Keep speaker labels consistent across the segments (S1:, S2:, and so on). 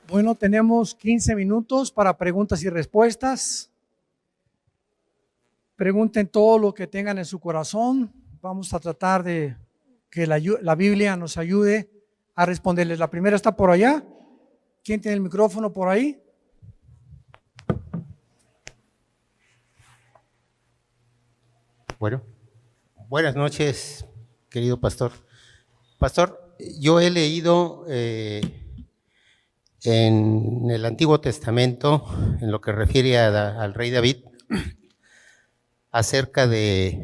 S1: Bueno, tenemos 15 minutos para preguntas y respuestas. Pregunten todo lo que tengan en su corazón. Vamos a tratar de que la Biblia nos ayude a responderles. La primera está por allá. ¿Quién tiene el micrófono por ahí?
S2: Bueno, buenas noches, querido pastor. Pastor, yo he leído en el Antiguo Testamento, en lo que refiere al rey David, acerca de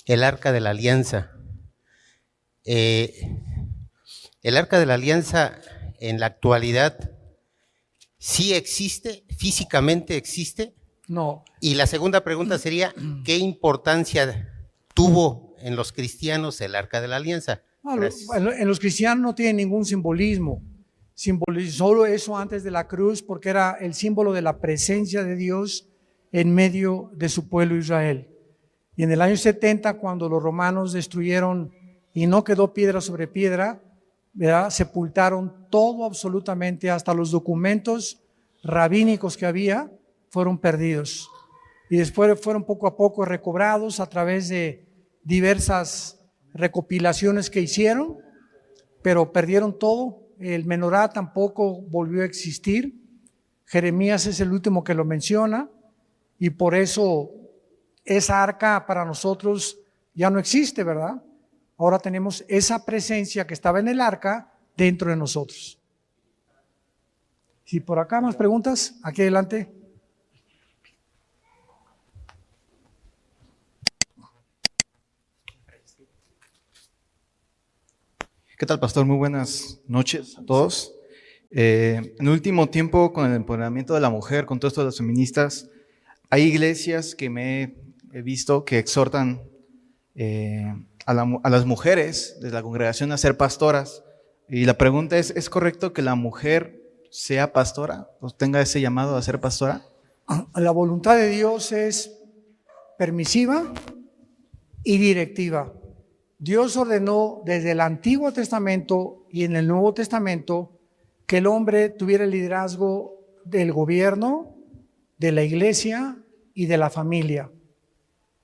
S2: el Arca de la Alianza. El Arca de la Alianza en la actualidad sí existe, físicamente existe.
S1: No.
S2: Y la segunda pregunta sería, ¿qué importancia tuvo en los cristianos el Arca de la Alianza?
S1: En los cristianos no tiene ningún simbolismo. Solo eso antes de la cruz, porque era el símbolo de la presencia de Dios en medio de su pueblo Israel. Y en el año 70, cuando los romanos destruyeron y no quedó piedra sobre piedra, ¿verdad?, sepultaron todo absolutamente, hasta los documentos rabínicos que había fueron perdidos. Y después fueron poco a poco recobrados a través de diversas recopilaciones que hicieron, pero perdieron todo. El menorá tampoco volvió a existir. Jeremías es el último que lo menciona, y por eso esa arca para nosotros ya no existe, ¿verdad? Ahora tenemos esa presencia que estaba en el arca dentro de nosotros. Si por acá más preguntas, aquí adelante.
S3: ¿Qué tal, pastor? Muy buenas noches a todos. En el último tiempo, con el empoderamiento de la mujer, con todo esto de las feministas, hay iglesias que he visto que exhortan a las mujeres de la congregación a ser pastoras. Y la pregunta ¿es correcto que la mujer sea pastora o tenga ese llamado a ser pastora?
S1: La voluntad de Dios es permisiva y directiva. Dios ordenó desde el Antiguo Testamento y en el Nuevo Testamento que el hombre tuviera el liderazgo del gobierno, de la iglesia y de la familia.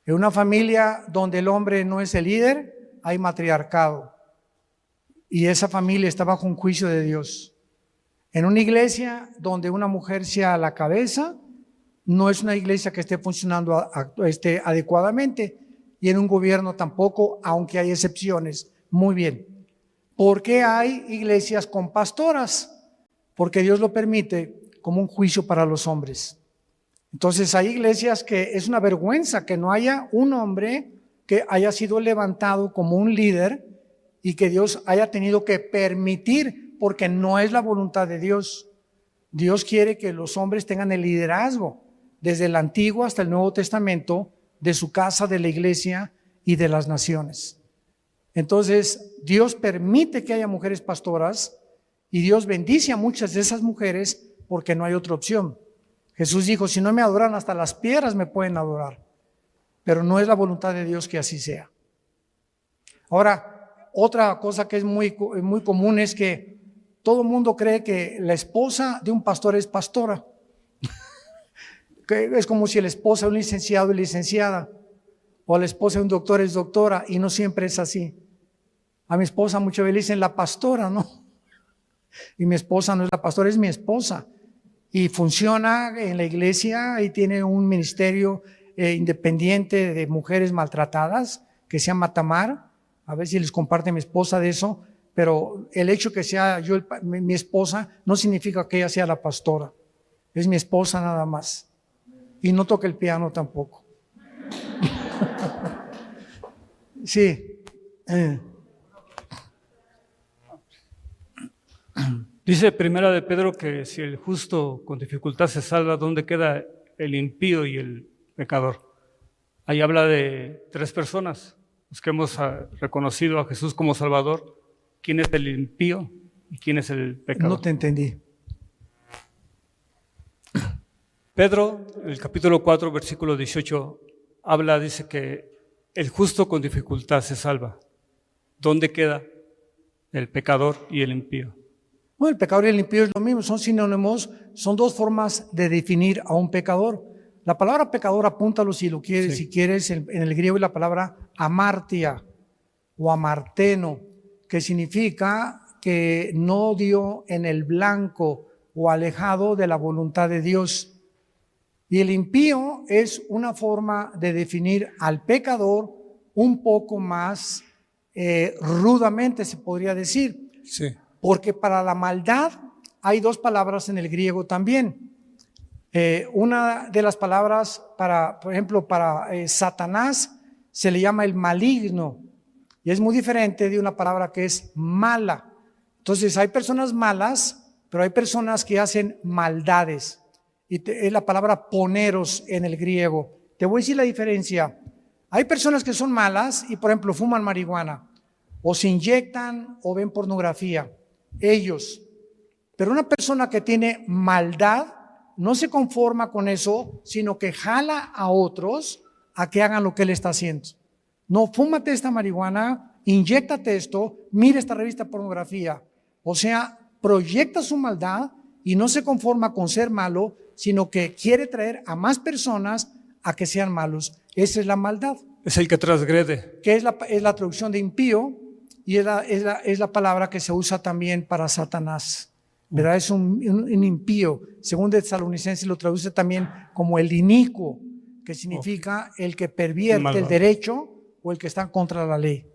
S1: En una familia donde el hombre no es el líder, hay matriarcado, y esa familia está bajo un juicio de Dios. En una iglesia donde una mujer sea la cabeza, no es una iglesia que esté funcionando adecuadamente, y en un gobierno tampoco, aunque hay excepciones. Muy bien. ¿Por qué hay iglesias con pastoras? Porque Dios lo permite como un juicio para los hombres. Entonces hay iglesias que es una vergüenza que no haya un hombre que haya sido levantado como un líder y que Dios haya tenido que permitir, porque no es la voluntad de Dios. Dios quiere que los hombres tengan el liderazgo desde el Antiguo hasta el Nuevo Testamento de su casa, de la iglesia y de las naciones. Entonces Dios permite que haya mujeres pastoras y Dios bendice a muchas de esas mujeres porque no hay otra opción. Jesús dijo, si no me adoran, hasta las piedras me pueden adorar, pero no es la voluntad de Dios que así sea. Ahora, otra cosa que es muy común es que todo el mundo cree que la esposa de un pastor es pastora. Que es como si la esposa de un licenciado es licenciada, o la esposa de un doctor es doctora, y no siempre es así. A mi esposa muchas veces le dicen la pastora, ¿no? Y mi esposa no es la pastora, es mi esposa. Y funciona en la iglesia y tiene un ministerio independiente de mujeres maltratadas que se llama Tamar. A ver si les comparte mi esposa de eso, pero el hecho que sea yo mi esposa no significa que ella sea la pastora. Es mi esposa nada más. Y no toca el piano tampoco. Sí.
S4: Dice Primera de Pedro que si el justo con dificultad se salva, ¿dónde queda el impío y el pecador? Ahí habla de tres personas, los que hemos reconocido a Jesús como Salvador. ¿Quién es el impío y quién es el pecador?
S1: No te entendí.
S4: Pedro, en el capítulo 4, versículo 18, dice que el justo con dificultad se salva. ¿Dónde queda el pecador y el impío?
S1: Bueno, el pecador y el impío es lo mismo, son sinónimos, son dos formas de definir a un pecador. La palabra pecador, apúntalo si lo quieres,
S4: Sí.
S1: si quieres, en el griego es la palabra amartia o amarteno, que significa que no dio en el blanco o alejado de la voluntad de Dios. Y el impío es una forma de definir al pecador un poco más rudamente, se podría decir.
S4: Sí.
S1: Porque para la maldad hay dos palabras en el griego también. Una de las palabras para, por ejemplo, para Satanás se le llama el maligno y es muy diferente de una palabra que es mala. Entonces hay personas malas, pero hay personas que hacen maldades. Es la palabra poneros en el griego. Te voy a decir la diferencia. Hay personas que son malas y, por ejemplo, fuman marihuana o se inyectan o ven pornografía. Ellos. Pero una persona que tiene maldad no se conforma con eso, sino que jala a otros a que hagan lo que él está haciendo. No, fúmate esta marihuana, inyéctate esto, mira esta revista de pornografía. O sea, proyecta su maldad y no se conforma con ser malo, sino que quiere traer a más personas a que sean malos. Esa es la maldad.
S4: Es el que transgrede.
S1: Que es la traducción de impío y es la palabra que se usa también para Satanás. ¿Verdad? Es un impío. Según Tesalonicenses lo traduce también como el inicuo, que significa el que pervierte el derecho o el que está contra la ley.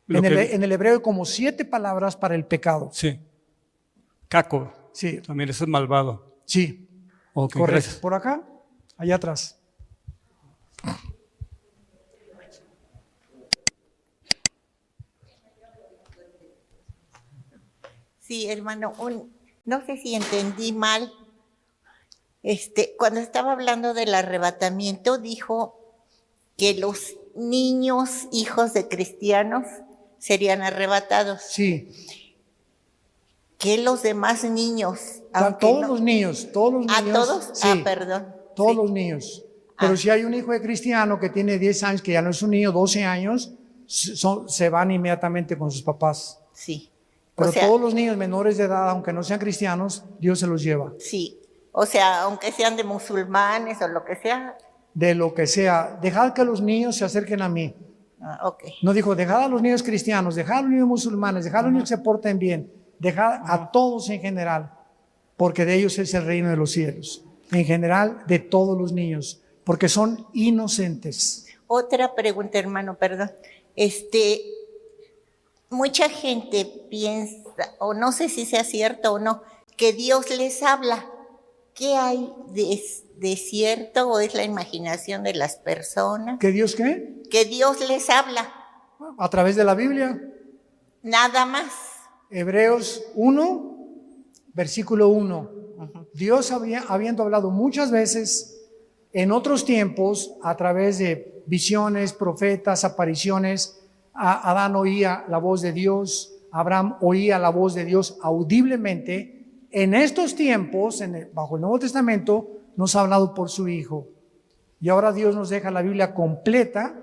S1: En el hebreo hay como 7 palabras para el pecado.
S4: Sí. Caco.
S1: Sí.
S4: También eso es malvado.
S1: Sí.
S4: Ok,
S1: correcto.
S4: gracias.
S1: Por acá, allá atrás.
S5: Sí, hermano, no sé si entendí mal. Cuando estaba hablando del arrebatamiento, dijo que los niños, hijos de cristianos, serían arrebatados.
S1: Sí.
S5: Que los demás niños.
S1: Todos los niños.
S5: ¿A todos?
S1: Sí,
S5: perdón.
S1: todos
S5: Sí.
S1: los niños. Pero si hay un hijo de cristiano que tiene 10 años, que ya no es un niño, 12 años, se van inmediatamente con sus papás.
S5: Sí.
S1: Pero todos los niños menores de edad, aunque no sean cristianos, Dios se los lleva.
S5: Sí. O sea, aunque sean de musulmanes o lo que sea.
S1: De lo que sea. Dejad que los niños se acerquen a mí.
S5: Ok.
S1: No dijo, dejad a los niños cristianos, dejad a los niños musulmanes, dejad a los niños que se porten bien, dejad a todos en general, porque de ellos es el reino de los cielos. En general, de todos los niños, porque son inocentes.
S5: Otra pregunta, hermano, perdón. Mucha gente piensa, o no sé si sea cierto o no, que Dios les habla. ¿Qué hay de cierto o es la imaginación de las personas?
S1: ¿Que Dios qué?
S5: Que Dios les habla,
S1: A través de la Biblia.
S5: nada más.
S1: Hebreos 1, versículo 1. Dios habiendo hablado muchas veces en otros tiempos a través de visiones, profetas, apariciones. Adán oía la voz de Dios, Abraham oía la voz de Dios audiblemente. En estos tiempos, bajo el Nuevo Testamento, nos ha hablado por su Hijo. Y ahora Dios nos deja la Biblia completa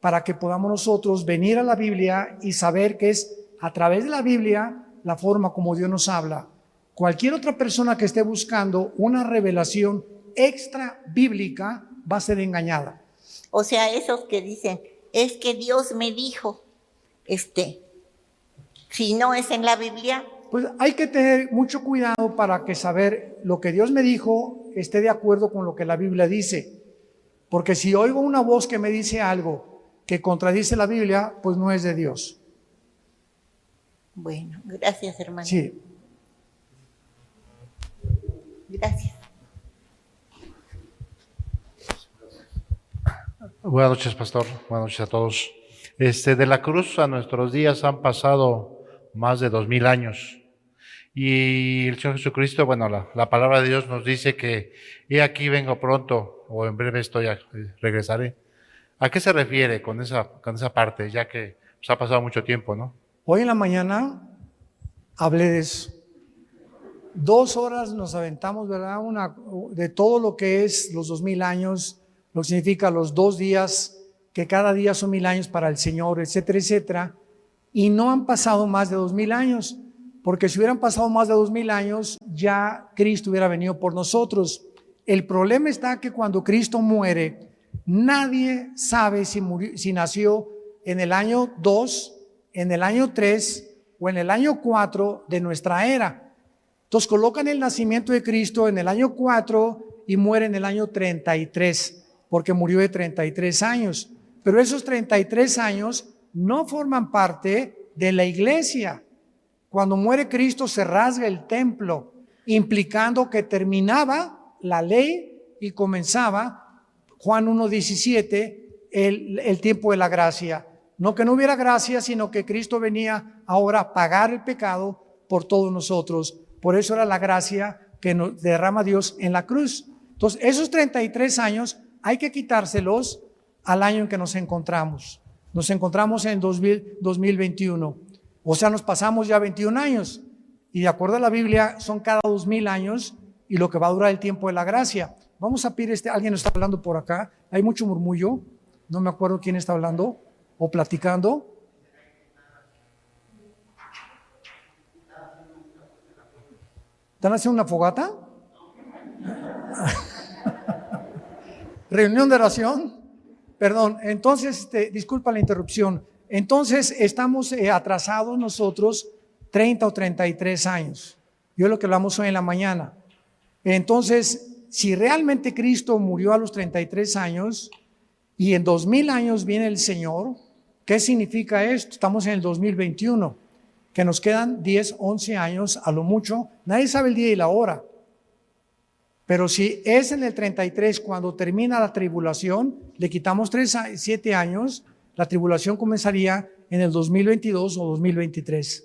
S1: para que podamos nosotros venir a la Biblia y saber que es a través de la Biblia la forma como Dios nos habla. Cualquier otra persona que esté buscando una revelación extra bíblica va a ser engañada.
S5: O sea, esos que dicen, es que Dios me dijo, si no es en la Biblia.
S1: Pues hay que tener mucho cuidado para que saber lo que Dios me dijo esté de acuerdo con lo que la Biblia dice. Porque si oigo una voz que me dice algo que contradice la Biblia, pues no es de Dios.
S5: Bueno, gracias, hermano.
S1: Sí.
S5: Gracias.
S6: Buenas noches, pastor. Buenas noches a todos. De la cruz a nuestros días han pasado más de 2000 años. Y el Señor Jesucristo, bueno, la palabra de Dios nos dice que he aquí vengo pronto, o en breve regresaré. ¿A qué se refiere con esa parte? Ya que pues, ha pasado mucho tiempo, ¿no?
S1: Hoy en la mañana hablé de eso. 2 horas nos aventamos, ¿verdad? De todo lo que es los 2000 años, lo que significa los 2 días, que cada día son 1000 años para el Señor, etcétera, etcétera. Y no han pasado más de 2000 años, porque si hubieran pasado más de 2000 años, ya Cristo hubiera venido por nosotros. El problema está que cuando Cristo muere, nadie sabe si nació en el año 2, en el año 3 o en el año 4 de nuestra era. Entonces colocan el nacimiento de Cristo en el año 4 y muere en el año 33, porque murió de 33 años. Pero esos 33 años no forman parte de la iglesia. Cuando muere Cristo se rasga el templo, implicando que terminaba la ley y comenzaba, Juan 1:17, el tiempo de la gracia. No que no hubiera gracia, sino que Cristo venía ahora a pagar el pecado por todos nosotros. Por eso era la gracia que nos derrama Dios en la cruz. Entonces, esos 33 años hay que quitárselos al año en que nos encontramos. Nos encontramos en 2021. O sea, nos pasamos ya 21 años. Y de acuerdo a la Biblia, son cada 2000 años y lo que va a durar el tiempo de la gracia. Vamos a pedir, alguien está hablando por acá. Hay mucho murmullo. No me acuerdo quién está hablando o platicando. ¿Están haciendo una fogata? ¿Reunión de oración? Perdón, entonces, disculpa la interrupción. Entonces, estamos atrasados nosotros 30 o 33 años. Yo lo que hablamos hoy en la mañana. Entonces, si realmente Cristo murió a los 33 años y en 2000 años viene el Señor, ¿qué significa esto? Estamos en el 2021, que nos quedan 10, 11 años a lo mucho. Nadie sabe el día y la hora. Pero si es en el 33 cuando termina la tribulación, le quitamos 7 años, la tribulación comenzaría en el 2022 o 2023.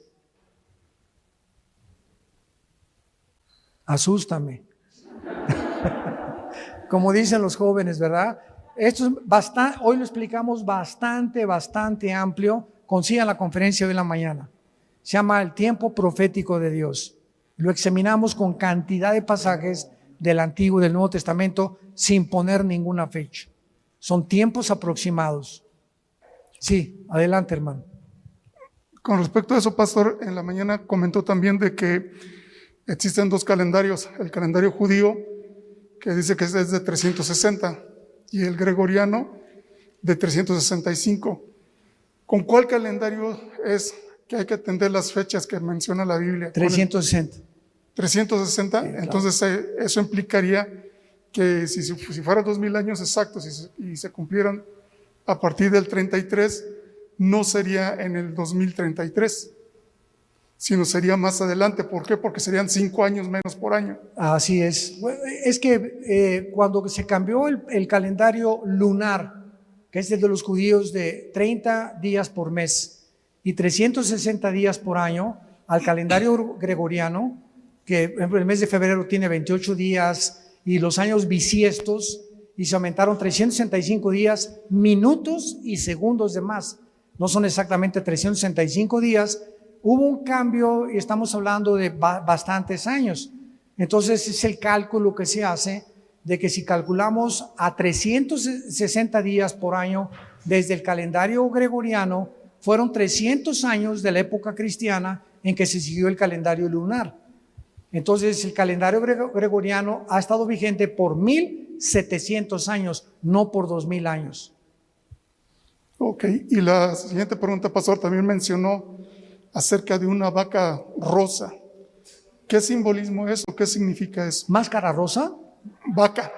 S1: Asústame. Como dicen los jóvenes, ¿verdad? Esto es bastante, hoy lo explicamos bastante amplio. Consigan la conferencia de hoy en la mañana. Se llama El tiempo profético de Dios. Lo examinamos con cantidad de pasajes del Antiguo y del Nuevo Testamento sin poner ninguna fecha. Son tiempos aproximados. Sí, adelante, hermano.
S7: Con respecto a eso, pastor, en la mañana comentó también de que existen dos calendarios, el calendario judío, que dice que es de 360, y el gregoriano de 365. ¿Con cuál calendario es que hay que atender las fechas que menciona la Biblia?
S1: 360.
S7: 360, sí, claro. Entonces eso implicaría que si fuera 2000 años exactos y se cumplieran a partir del 33, no sería en el 2033, sino sería más adelante. ¿Por qué? Porque serían 5 años menos por año.
S1: Así es. Es que cuando se cambió el calendario lunar, que es el de los judíos de 30 días por mes y 360 días por año, al calendario gregoriano, que el mes de febrero tiene 28 días y los años bisiestos, y se aumentaron 365 días, minutos y segundos de más. No son exactamente 365 días. Hubo un cambio y estamos hablando de bastantes años. Entonces es el cálculo que se hace de que si calculamos a 360 días por año desde el calendario gregoriano, fueron 300 años de la época cristiana en que se siguió el calendario lunar. Entonces el calendario gregoriano ha estado vigente por 1700 años, no por 2000 años.
S7: Ok, y la siguiente pregunta, pastor, también mencionó acerca de una vaca rosa. ¿Qué simbolismo es o qué significa eso?
S1: ¿Máscara rosa?
S7: Vaca.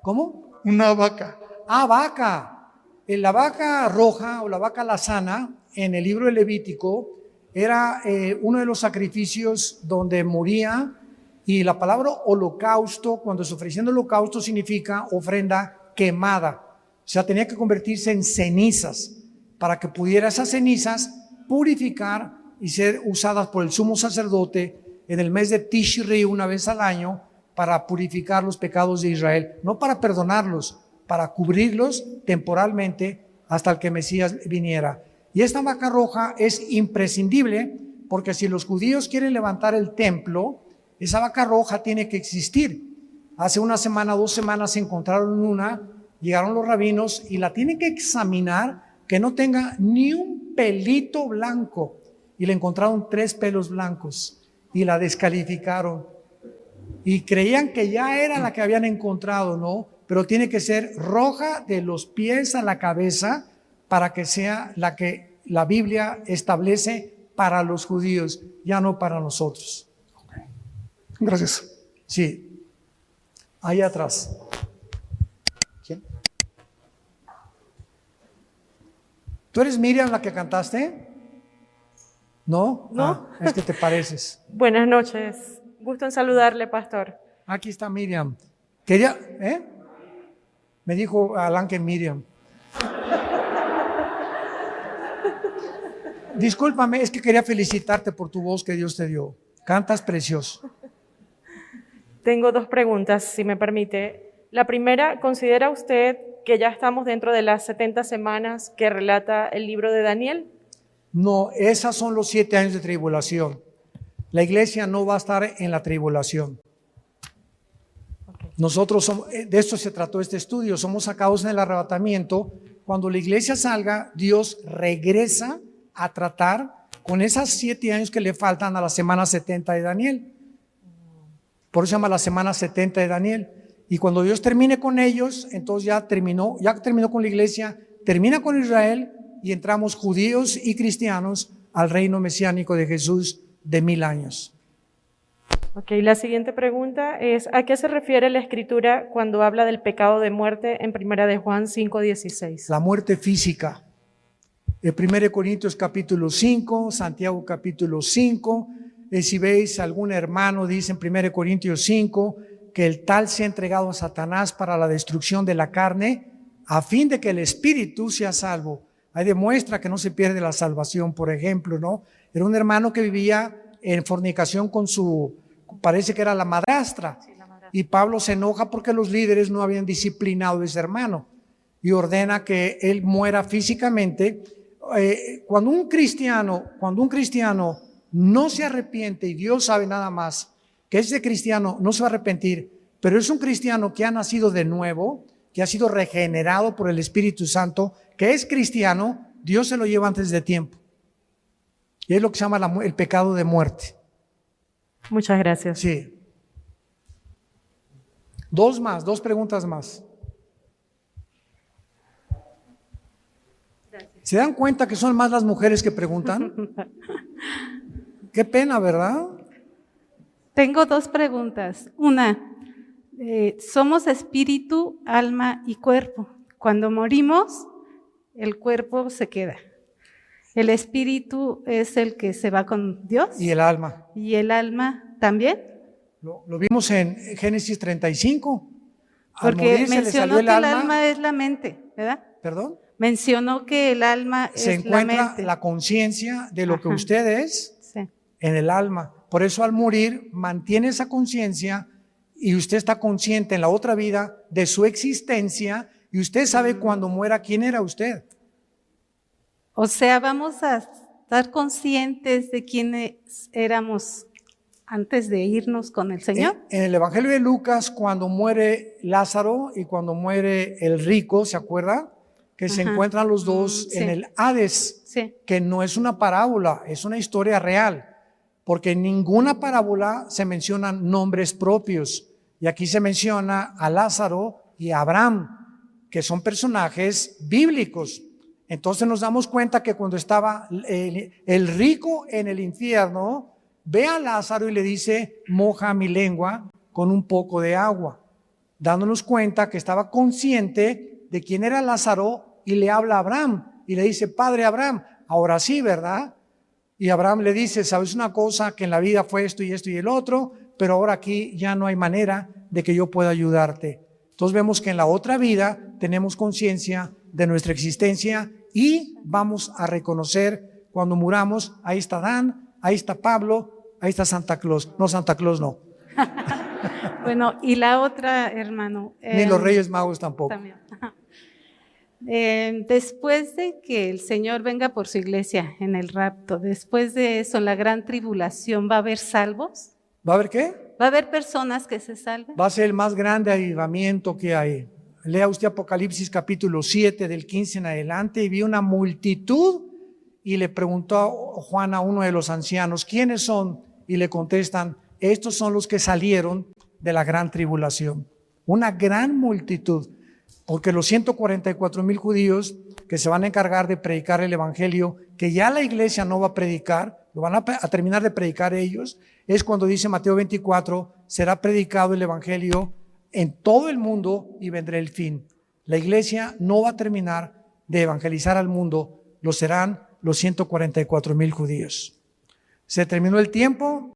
S1: ¿Cómo?
S7: Una vaca.
S1: Ah, vaca. La vaca roja o la vaca lazana en el libro de Levítico era uno de los sacrificios donde moría, y la palabra holocausto, cuando se ofrecía holocausto, significa ofrenda quemada. O sea, tenía que convertirse en cenizas para que pudiera esas cenizas purificar y ser usadas por el sumo sacerdote en el mes de Tishri una vez al año para purificar los pecados de Israel, no para perdonarlos, para cubrirlos temporalmente hasta que el Mesías viniera. Y esta vaca roja es imprescindible porque si los judíos quieren levantar el templo, esa vaca roja tiene que existir. Hace una semana, 2 semanas encontraron una, llegaron los rabinos y la tienen que examinar que no tenga ni un pelito blanco, y le encontraron 3 pelos blancos. y la descalificaron. Y creían que ya era la que habían encontrado, ¿no? Pero tiene que ser roja de los pies a la cabeza para que sea la que la Biblia establece para los judíos, ya no para nosotros.
S7: Gracias.
S1: Sí. Ahí atrás.
S2: ¿Quién?
S1: ¿Tú eres Miriam la que cantaste? ¿No?
S8: No.
S1: Ah, es que te pareces.
S8: Buenas noches. Gusto en saludarle, pastor.
S1: Aquí está Miriam. Quería, me dijo Alan que Miriam. Discúlpame, es que quería felicitarte por tu voz que Dios te dio. Cantas precioso.
S8: Tengo dos preguntas, si me permite. La primera, ¿considera usted que ya estamos dentro de las 70 semanas que relata el libro de Daniel?
S1: No, esas son los 7 años de tribulación. La iglesia no va a estar en la tribulación. Nosotros somos, de esto se trató este estudio, somos sacados en el arrebatamiento. Cuando la iglesia salga, Dios regresa a tratar con esas 7 años que le faltan a la semana 70 de Daniel. Por eso se llama la semana 70 de Daniel. Y cuando Dios termine con ellos, entonces ya terminó con la iglesia, termina con Israel y entramos judíos y cristianos al reino mesiánico de Jesús de 1000 años.
S8: Ok, la siguiente pregunta es, ¿a qué se refiere la Escritura cuando habla del pecado de muerte en 1 de Juan 5:16?
S1: La muerte física. El 1 Corintios capítulo 5, Santiago capítulo 5. Si veis algún hermano, dice en 1 Corintios 5, que el tal se ha entregado a Satanás para la destrucción de la carne, a fin de que el espíritu sea salvo. Ahí demuestra que no se pierde la salvación, por ejemplo, ¿no? Era un hermano que vivía en fornicación con su, parece que era la madrastra.
S8: Sí, la madrastra.
S1: Y Pablo se enoja porque los líderes no habían disciplinado a ese hermano y ordena que él muera físicamente. Cuando un cristiano no se arrepiente, y Dios sabe nada más que ese cristiano no se va a arrepentir, pero es un cristiano que ha nacido de nuevo, que ha sido regenerado por el Espíritu Santo, que es cristiano, Dios se lo lleva antes de tiempo. Y es lo que se llama el pecado de muerte.
S8: Muchas gracias.
S1: Sí. Dos preguntas más. ¿Se dan cuenta que son más las mujeres que preguntan? Qué pena, ¿verdad?
S9: Tengo dos preguntas. Una, somos espíritu, alma y cuerpo. Cuando morimos, el cuerpo se queda. El espíritu es el que se va con Dios.
S1: Y el alma.
S9: ¿Y el alma también?
S1: Lo vimos en Génesis 35. Al
S9: Porque
S1: morir se le
S9: mencionó
S1: salió
S9: que el alma es la mente, ¿verdad?
S1: ¿Perdón?
S9: Mencionó que el alma
S1: Se
S9: es la
S1: encuentra
S9: mente.
S1: la conciencia de lo que
S9: Ajá.
S1: usted es
S9: Sí.
S1: en el alma. Por eso al morir mantiene esa conciencia y usted está consciente en la otra vida de su existencia y usted sabe cuando muera quién era usted.
S9: O sea, vamos a estar conscientes de quiénes éramos antes de irnos con el Señor.
S1: En el Evangelio de Lucas, cuando muere Lázaro y cuando muere el rico, ¿se acuerda? Que se
S9: Ajá.
S1: encuentran los dos
S9: Sí.
S1: en el Hades,
S9: Sí.
S1: que no es una parábola, es una historia real, porque en ninguna parábola se mencionan nombres propios. Y aquí se menciona a Lázaro y a Abraham, que son personajes bíblicos. Entonces nos damos cuenta que cuando estaba el rico en el infierno, ve a Lázaro y le dice, moja mi lengua con un poco de agua, dándonos cuenta que estaba consciente de quién era Lázaro y le habla a Abraham y le dice, Padre Abraham, ahora sí, ¿verdad? Y Abraham le dice, sabes una cosa, que en la vida fue esto y el otro, pero ahora aquí ya no hay manera de que yo pueda ayudarte. Entonces vemos que en la otra vida tenemos conciencia de nuestra existencia y vamos a reconocer cuando muramos, ahí está Dan, ahí está Pablo, ahí está Santa Claus. No, Santa Claus no.
S9: Bueno, y la otra, hermano.
S1: Ni los Reyes Magos tampoco.
S9: También. Después de que el Señor venga por su iglesia en el rapto, después de eso, la gran tribulación, ¿va a haber salvos?
S1: ¿Va a haber qué?
S9: ¿Va a haber personas que se salven?
S1: Va a ser el más grande avivamiento que hay. Lea usted Apocalipsis capítulo 7 del 15 en adelante y vio una multitud y le preguntó a Juan a uno de los ancianos, ¿quiénes son y le contestan, estos son los que salieron de la gran tribulación. Una gran multitud, porque los 144,000 judíos que se van a encargar de predicar el evangelio, que ya la iglesia no va a predicar, lo van a terminar de predicar ellos, es cuando dice Mateo 24, será predicado el evangelio en todo el mundo y vendrá el fin. La iglesia no va a terminar de evangelizar al mundo, lo serán los 144,000 judíos. Se terminó el tiempo,